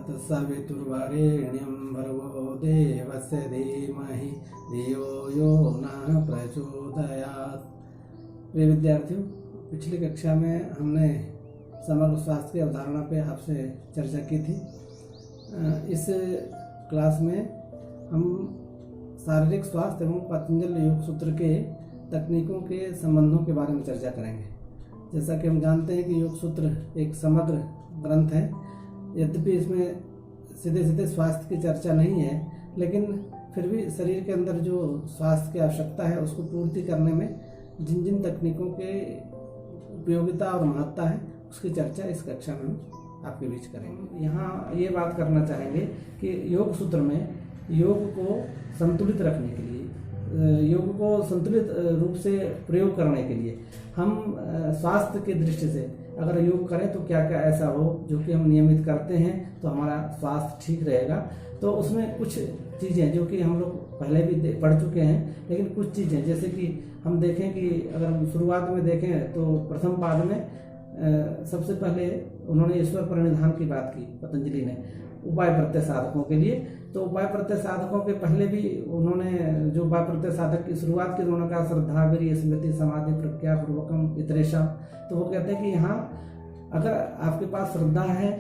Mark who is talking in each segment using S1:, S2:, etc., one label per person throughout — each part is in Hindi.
S1: तत्सवितुर्वरेण्यं भर्गो देवस्य धीमहि धियो यो न प्रचोदयात्। प्रिय विद्यार्थियों, पिछली कक्षा में हमने समग्र स्वास्थ्य की अवधारणा पे आपसे चर्चा की थी। इस क्लास में हम शारीरिक स्वास्थ्य एवं पतंजल योग सूत्र के तकनीकों के संबंधों के बारे में चर्चा करेंगे। जैसा कि हम जानते हैं कि योग सूत्र एक समग्र ग्रंथ है। यद्यपि इसमें सीधे सीधे स्वास्थ्य की चर्चा नहीं है, लेकिन फिर भी शरीर के अंदर जो स्वास्थ्य की आवश्यकता है उसको पूर्ति करने में जिन जिन तकनीकों के उपयोगिता और महत्ता है उसकी चर्चा इस कक्षा में हम आपके बीच करेंगे। यहाँ ये बात करना चाहेंगे कि योग सूत्र में योग को संतुलित रखने के लिए, योग को संतुलित रूप से प्रयोग करने के लिए हम स्वास्थ्य की दृष्टि से अगर योग करें तो क्या क्या ऐसा हो जो कि हम नियमित करते हैं तो हमारा स्वास्थ्य ठीक रहेगा। तो उसमें कुछ चीज़ें जो कि हम लोग पहले भी पढ़ चुके हैं, लेकिन कुछ चीज़ें जैसे कि हम देखें कि अगर हम शुरुआत में देखें तो प्रथम पाद में सबसे पहले उन्होंने ईश्वर प्रणिधान की बात की पतंजलि ने उपाय प्रत्यय साधकों के लिए। तो उपाय प्रत्यय साधकों के पहले भी उन्होंने जो उपाय प्रत्यय साधक की शुरुआत की उन्होंने कहा श्रद्धा वीर्य स्मृति समाधि प्रज्ञा पूर्वकम इतरेशा। तो वो कहते हैं कि यहाँ अगर आपके पास श्रद्धा है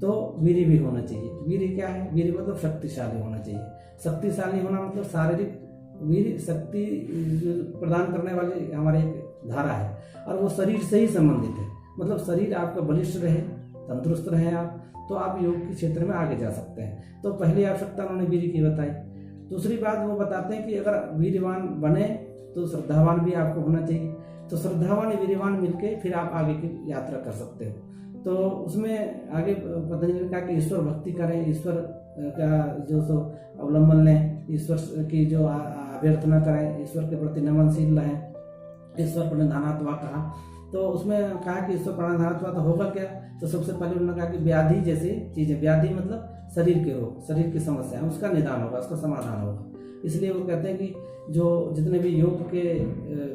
S1: तो वीर्य भी होना चाहिए। वीर्य क्या है? वीर्य मतलब शक्तिशाली होना चाहिए। शक्तिशाली होना मतलब शारीरिक वीर्य शक्ति प्रदान करने वाली हमारी एक धारा है और वो शरीर से ही संबंधित है। मतलब शरीर आपका बलिष्ठ रहे, तंदुरुस्त रहे आप, तो आप योग के क्षेत्र में आगे जा सकते हैं। तो पहली आवश्यकता उन्होंने वीर्य की बताई। दूसरी बात वो बताते हैं कि अगर वीर्यवान बने तो श्रद्धावान भी आपको होना चाहिए। तो श्रद्धावान वीर्यवान मिलके फिर आप आगे की यात्रा कर सकते हो। तो उसमें आगे पतंजलि ने कहा कि ईश्वर भक्ति करें, ईश्वर का जो सो अवलंबन लें, ईश्वर की जो अभ्यर्थना करें, ईश्वर के प्रति नमनशील रहें, ईश्वर प्रणिधानात्वा कहा। तो उसमें कहा कि ईश्वर प्रणिधानात्वा तो होगा क्या? तो सबसे पहले उन्होंने कहा कि व्याधि जैसी चीजें, व्याधि मतलब शरीर के रोग, शरीर की समस्याएं, उसका निदान होगा, उसका समाधान होगा। इसलिए वो कहते हैं कि जो जितने भी योग के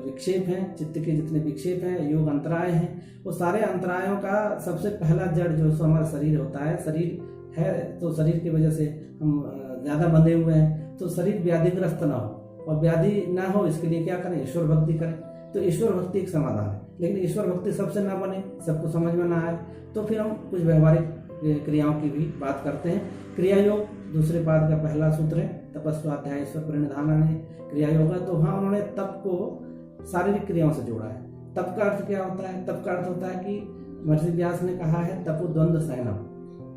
S1: विक्षेप हैं, चित्त के जितने विक्षेप हैं, योग अंतराय हैं, वो सारे अंतरायों का सबसे पहला जड़ जो हमारा शरीर होता है, शरीर है तो शरीर की वजह से हम ज्यादा बंधे हुए हैं। तो शरीर व्याधिग्रस्त ना हो और व्याधि ना हो इसके लिए क्या करें? ईश्वर भक्ति करें। तो ईश्वर भक्ति एक समाधान है, लेकिन ईश्वर भक्ति सबसे ना बने, सबको समझ में ना आए, तो फिर हम कुछ व्यवहारिक क्रियाओं की भी बात करते हैं। क्रिया योग दूसरे पाद का पहला सूत्र है, तपस्वाध्याय ईश्वर प्रणिधान है क्रिया योग। तो हाँ, उन्होंने तप को शारीरिक क्रियाओं से जोड़ा है। तप का अर्थ क्या होता है? तप का अर्थ होता है कि महर्षि व्यास ने कहा है तपो द्वंद्व सहनम,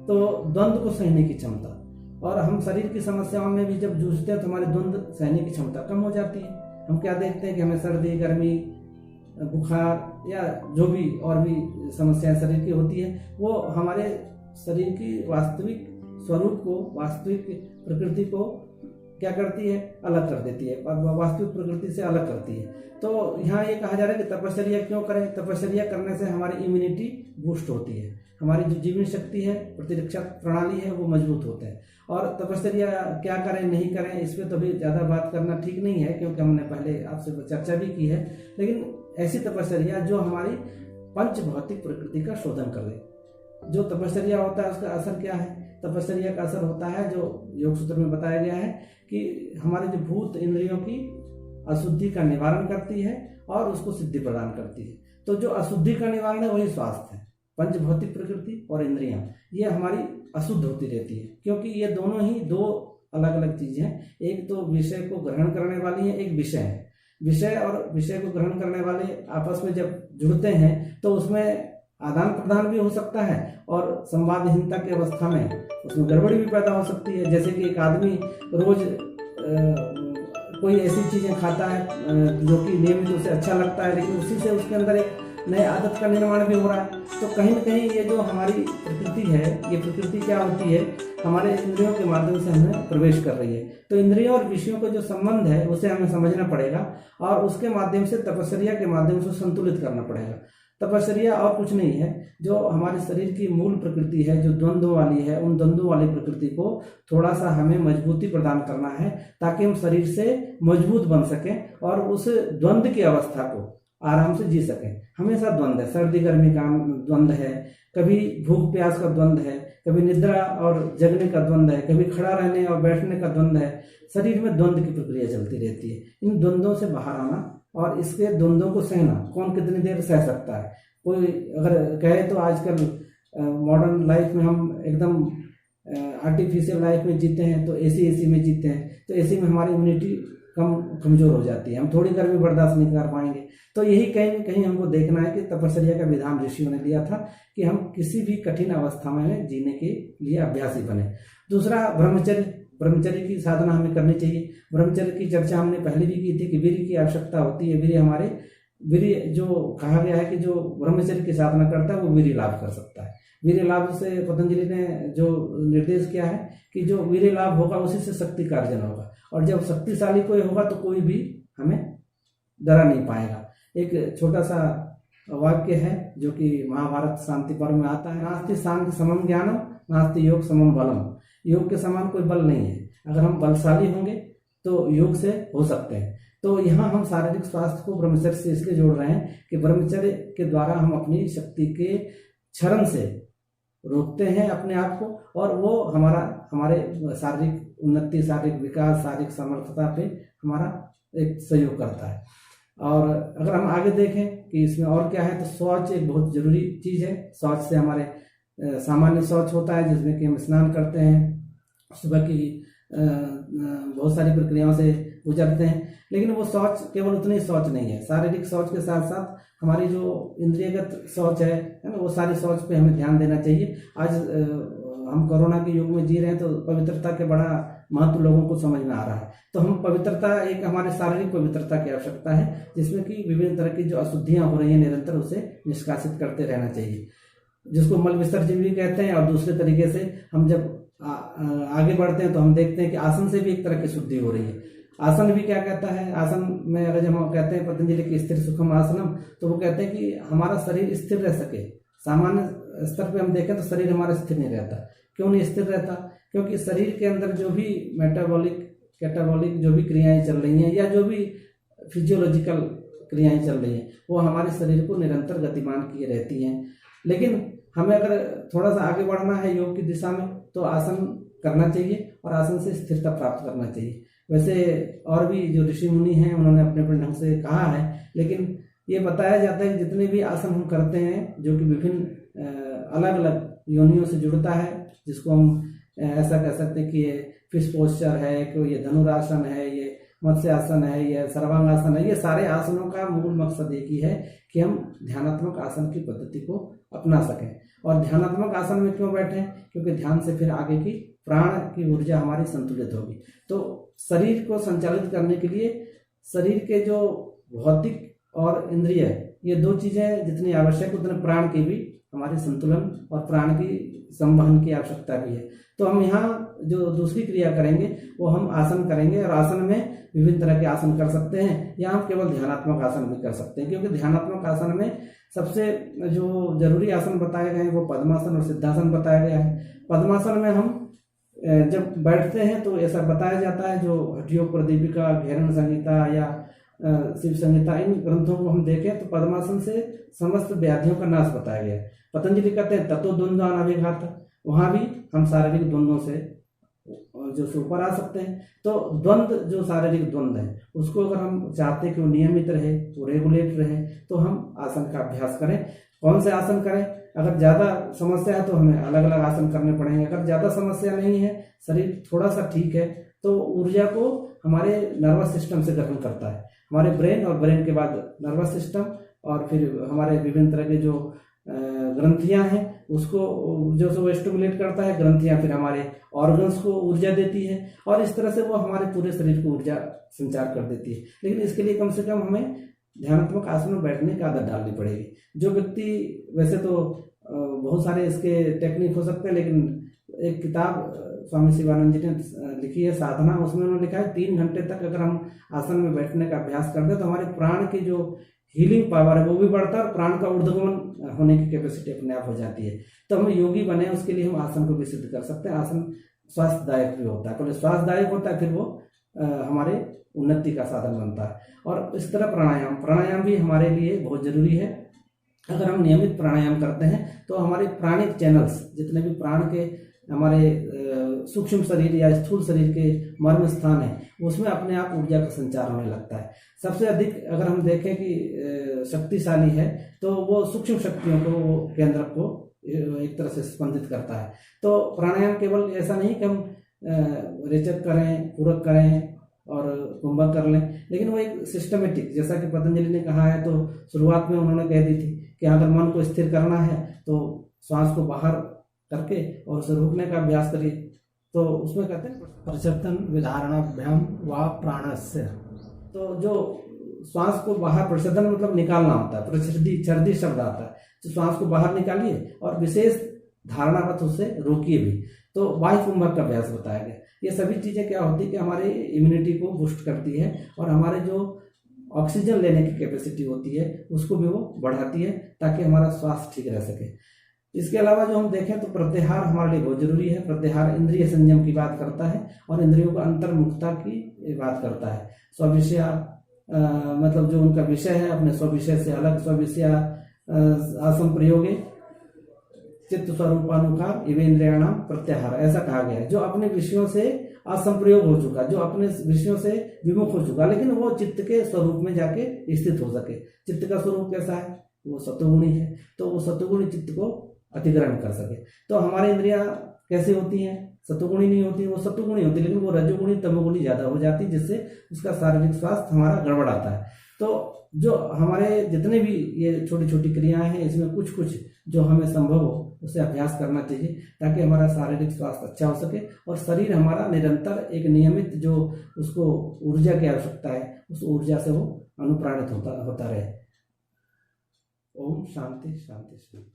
S1: तो द्वंद्व को सहने की क्षमता। और हम शरीर की समस्याओं में भी जब जूझते हैं तो हमारी द्वंद्व सहने की क्षमता कम हो जाती है। हम क्या देखते हैं कि हमें सर्दी, गर्मी, बुखार या जो भी और भी समस्याएं शरीर की होती है, वो हमारे शरीर की वास्तविक स्वरूप को, वास्तविक प्रकृति को क्या करती है? अलग कर देती है, वास्तविक प्रकृति से अलग करती है। तो यहाँ ये कहा जा रहा है कि तपश्चर्या क्यों करें? तपश्चर्या करने से हमारी इम्यूनिटी बूस्ट होती है, हमारी जो जीवन शक्ति है, प्रतिरक्षा प्रणाली है, वो मजबूत होते हैं। और तपश्चर्या क्या करें नहीं करें इस पर तो भी ज़्यादा बात करना ठीक नहीं है, क्योंकि हमने पहले आपसे चर्चा भी की है। लेकिन ऐसी तपश्चर्या जो हमारी पंच भौतिक प्रकृति का शोधन कर दे। जो तपश्चर्या होता है उसका असर क्या है? तपश्चर्या का असर होता है जो योग सूत्र में बताया गया है कि हमारे जो भूत इंद्रियों की अशुद्धि का निवारण करती है और उसको सिद्धि प्रदान करती है। तो जो अशुद्धि का निवारण है वही स्वास्थ्य है। पंच भौतिक प्रकृति और इंद्रियां ये हमारी अशुद्ध होती रहती है, क्योंकि ये दोनों ही दो अलग अलग चीजें हैं। एक तो विषय को ग्रहण करने वाली है, एक विषय है। विषय और विषय को ग्रहण करने वाले आपस में जब जुड़ते हैं तो उसमें आदान प्रदान भी हो सकता है और संवादहीनता की अवस्था में उसमें गड़बड़ी भी पैदा हो सकती है। जैसे कि एक आदमी रोज कोई ऐसी चीजें खाता है जो कि नियमित उसे अच्छा लगता है, लेकिन उसी से उसके अंदर एक नए आदत का निर्माण भी हो रहा है। तो कहीं न कहीं ये जो हमारी प्रकृति है, ये प्रकृति क्या होती है? हमारे इंद्रियों के माध्यम से हमें प्रवेश कर रही है। तो इंद्रियों और विषयों का जो संबंध है उसे हमें समझना पड़ेगा और उसके माध्यम से तपश्चर्या के माध्यम से संतुलित करना पड़ेगा। तपश्चर्या और कुछ नहीं है, जो हमारे शरीर की मूल प्रकृति है, जो द्वंद्व वाली है, उन द्वंद्व वाली प्रकृति को थोड़ा सा हमें मजबूती प्रदान करना है ताकि हम शरीर से मजबूत बन सकें और उस द्वंद्व की अवस्था को आराम से जी सकें। हमेशा द्वंद्व है, सर्दी गर्मी का द्वंद्व है, कभी भूख प्यास का द्वंद्व है, कभी निद्रा और जगने का द्वंद्व है, कभी खड़ा रहने और बैठने का द्वंद्व है। शरीर में द्वंद्व की प्रक्रिया चलती रहती है। इन द्वंद्वों से बाहर आना और इसके द्वंद्वों को सहना, कौन कितनी देर सह सकता है। कोई अगर कहे तो आजकल मॉडर्न लाइफ में हम एकदम आर्टिफिशियल लाइफ में जीते हैं, तो एसी में जीते हैं, तो एसी में हमारी इम्यूनिटी कमजोर हो जाती है, हम थोड़ी गर्मी बर्दाश्त नहीं कर पाएंगे। तो यही कहीं न कहीं हमको देखना है कि तपस्या का विधान ऋषियों ने दिया था कि हम किसी भी कठिन अवस्था में जीने के लिए अभ्यासी बने। दूसरा, ब्रह्मचर्य की साधना हमें करनी चाहिए। ब्रह्मचर्य की चर्चा हमने पहले भी की थी कि वीर्य की आवश्यकता होती है। वीर्य जो कहा गया है कि जो ब्रह्मचर्य की साधना करता है वो वीर्य लाभ कर सकता है। वीर्य लाभ से पतंजलि ने जो निर्देश किया है कि जो वीर्य लाभ होगा उसी से शक्ति का अर्जन होगा, और जब शक्तिशाली कोई होगा तो कोई भी हमें डरा नहीं पाएगा। एक छोटा सा वाक्य है जो कि महाभारत शांति पर्व में आता है, नास्ति शांति समम ज्ञानम नास्ति योग समम बलम। योग के समान कोई बल नहीं है। अगर हम बलशाली होंगे तो योग से हो सकते हैं। तो यहाँ हम शारीरिक स्वास्थ्य को ब्रह्मचर्य से इसलिए जोड़ रहे हैं कि ब्रह्मचर्य के द्वारा हम अपनी शक्ति के क्षरण से रोकते हैं अपने आप को, और वो हमारे शारीरिक उन्नति, शारीरिक विकास, शारीरिक समर्थता पे हमारा एक सहयोग करता है। और अगर हम आगे देखें कि इसमें और क्या है, तो शौच एक बहुत जरूरी चीज़ है। शौच से हमारे सामान्य शौच होता है जिसमें कि हम स्नान करते हैं, सुबह की बहुत सारी प्रक्रियाओं से गुजरते हैं, लेकिन वो शौच केवल उतनी शौच नहीं है। शारीरिक शौच के साथ साथ हमारी जो इंद्रियगत शौच है ना, वो सारी शौच पे हमें ध्यान देना चाहिए। आज हम कोरोना के युग में जी रहे हैं तो पवित्रता के बड़ा महत्व लोगों को समझ में आ रहा है। तो हम पवित्रता, एक हमारे शारीरिक पवित्रता की आवश्यकता है जिसमें कि विभिन्न तरह की जो अशुद्धियां हो रही हैं निरंतर उसे निष्कासित करते रहना चाहिए, जिसको मल विसर्जन भी कहते हैं। और दूसरे तरीके से हम जब आगे बढ़ते हैं तो हम देखते हैं कि आसन से भी एक तरह की शुद्धि हो रही है। आसन भी क्या कहता है, आसन में अगर जब हम कहते हैं पतंजलि की स्थिर सुखम आसनम, तो वो कहते हैं कि हमारा शरीर स्थिर रह सके। सामान्य स्तर पे हम देखें तो शरीर हमारा स्थिर नहीं रहता। क्यों नहीं स्थिर रहता? क्योंकि शरीर के अंदर जो भी मेटाबॉलिक कैटाबॉलिक जो भी क्रियाएं चल रही हैं, या जो भी फिजियोलॉजिकल क्रियाएं चल रही हैं, वो हमारे शरीर को निरंतर गतिमान किए रहती हैं। लेकिन हमें अगर थोड़ा सा आगे बढ़ना है योग की दिशा में तो आसन करना चाहिए और आसन से स्थिरता प्राप्त करना चाहिए। वैसे और भी जो ऋषि मुनि हैं उन्होंने अपने अपने ढंग से कहा है, लेकिन ये बताया जाता है कि जितने भी आसन हम करते हैं जो कि विभिन्न अलग अलग योनियों से जुड़ता है, जिसको हम ऐसा कह सकते हैं कि ये फिश पोस्चर है, कि ये धनुरासन है, ये मत्स्य आसन है, ये सर्वांगासन है, ये सारे आसनों का मूल मकसद एक ही है कि हम ध्यानात्मक आसन की पद्धति को अपना सकें। और ध्यानात्मक आसन में क्यों बैठें? क्योंकि ध्यान से फिर आगे की प्राण की ऊर्जा हमारी संतुलित होगी। तो शरीर को संचालित करने के लिए शरीर के जो भौतिक और इंद्रिय, ये दो चीजें जितनी आवश्यक उतने प्राण की भी हमारे संतुलन और प्राण की संवहन की आवश्यकता भी है। तो हम यहाँ जो दूसरी क्रिया करेंगे वो हम आसन करेंगे, और आसन में विभिन्न तरह के आसन कर सकते हैं, या हम केवल ध्यानात्मक आसन भी कर सकते हैं। क्योंकि ध्यानात्मक आसन में सबसे जो जरूरी आसन बताए गए हैं वो पद्मासन और सिद्धासन बताया गया है। पद्मासन में हम जब बैठते हैं तो ऐसा बताया जाता है, जो हठयोग प्रदीपिका, घेरण संहिता या शिव संहिता, इन ग्रंथों को हम देखें तो पद्मासन से समस्त व्याधियों का नाश बताया गया है। पतंजलि कहते हैं तत्व द्वंद्व अनभिघात, वहां भी हम शारीरिक द्वंद्वों से जो ऊपर आ सकते हैं। तो द्वंद्व, जो शारीरिक द्वंद्व है, उसको अगर हम चाहते हैं कि वो नियमित रहे, वो रेगुलेट रहे, तो हम आसन का अभ्यास करें। कौन से आसन करें? अगर ज़्यादा समस्या है तो हमें अलग अलग आसन करने पड़ेंगे। अगर ज़्यादा समस्या नहीं है, शरीर थोड़ा सा ठीक है, तो ऊर्जा को हमारे नर्वस सिस्टम से ग्रहण करता है। हमारे ब्रेन, और ब्रेन के बाद नर्वस सिस्टम, और फिर हमारे विभिन्न तरह के जो ग्रंथियां हैं उसको जो वो स्टिमुलेट करता है। ग्रंथियां फिर हमारे ऑर्गन्स को ऊर्जा देती है, और इस तरह से वो हमारे पूरे शरीर को ऊर्जा संचार कर देती है। लेकिन इसके लिए कम से कम हमें ध्यानात्मक आसन में बैठने की आदत डालनी पड़ेगी। जो व्यक्ति, वैसे तो बहुत सारे इसके टेक्निक हो सकते हैं, लेकिन एक किताब स्वामी शिवानंद जी ने लिखी है साधना, उसमें उन्होंने लिखा है 3 घंटे तक अगर हम आसन में बैठने का अभ्यास करते हैं तो हमारे प्राण की जो हीलिंग पावर है वो भी बढ़ता है, और प्राण का ऊर्ध्वगमन होने की कैपेसिटी अपने आप हो जाती है। तो हम योगी बने, उसके लिए हम आसन को भी सिद्ध कर सकते हैं। आसन स्वास्थ्यदायक भी होता है, पहले स्वास्थ्यदायक होता है, फिर वो हमारे उन्नति का साधन बनता है। और इस तरह प्राणायाम भी हमारे लिए बहुत जरूरी है। अगर हम नियमित प्राणायाम करते हैं तो हमारे प्राणिक चैनल्स, जितने भी प्राण के हमारे सूक्ष्म शरीर या स्थूल शरीर के मर्म स्थान है, उसमें अपने आप ऊर्जा का संचार होने लगता है। सबसे अधिक अगर हम देखें कि शक्तिशाली है तो वो सूक्ष्म शक्तियों को, वो केंद्र को एक तरह से स्पंदित करता है। तो प्राणायाम केवल ऐसा नहीं कि हम रेचक करें, पूरक करें और कुंभक कर लें, लेकिन वो एक सिस्टमेटिक, जैसा कि पतंजलि ने कहा है, तो शुरुआत में उन्होंने कह दी थी कि अगर मन को स्थिर करना है तो श्वास को बाहर करके और उसे रोकने का अभ्यास करिए। तो उसमें कहते हैं प्रचेतन विधारणाभ्याम व प्राणस्य। तो जो श्वास को बाहर, प्रचेतन मतलब निकालना होता है, प्रचर्दी शब्द आता है, तो श्वास को बाहर निकालिए और विशेष धारणावत उसे रोकिए भी। तो वायु कुंभक का अभ्यास बताया गया। ये सभी चीजें क्या होती है कि हमारे इम्यूनिटी को बूस्ट करती है और हमारे जो ऑक्सीजन लेने की कैपेसिटी होती है उसको भी वो बढ़ाती है, ताकि हमारा स्वास्थ्य ठीक रह सके। इसके अलावा जो हम देखें तो प्रत्याहार हमारे लिए बहुत जरूरी है। प्रत्याहार इंद्रिय संयम की बात करता है और इंद्रियों को अंतर्मुखता की बात करता है। स्विषय मतलब जो उनका विषय है अपने स्विषय से अलग, स्विषय असंप्रयोगे चित्त स्वरूपानुकार इवेंद्रियाणाम प्रत्याहार, ऐसा कहा गया है। जो अपने विषयों से असंप्रयोग हो चुका, जो अपने विषयों से विमुख हो चुका, लेकिन वो चित्त के स्वरूप में जाके स्थित हो सके। चित्त का स्वरूप कैसा है? वो सत्वगुणी है, तो वो सत्वगुणी चित्त को अतिग्रहण कर सके। तो हमारी इंद्रियां कैसे होती हैं? सत्वगुणी नहीं होती, वो सत्वगुणी होती, लेकिन वो रजोगुणी तमोगुणी ज्यादा हो जाती, जिससे उसका शारीरिक स्वास्थ्य हमारा गड़बड़ आता है। तो जो हमारे जितने भी ये छोटी छोटी क्रियाएं हैं, इसमें कुछ कुछ जो हमें संभव हो उसे अभ्यास करना चाहिए, ताकि हमारा शारीरिक स्वास्थ्य अच्छा हो सके और शरीर हमारा निरंतर एक नियमित जो उसको ऊर्जा की आवश्यकता है, उस ऊर्जा से वो अनुप्राणित होता रहे। ओम शांति शांति शांति।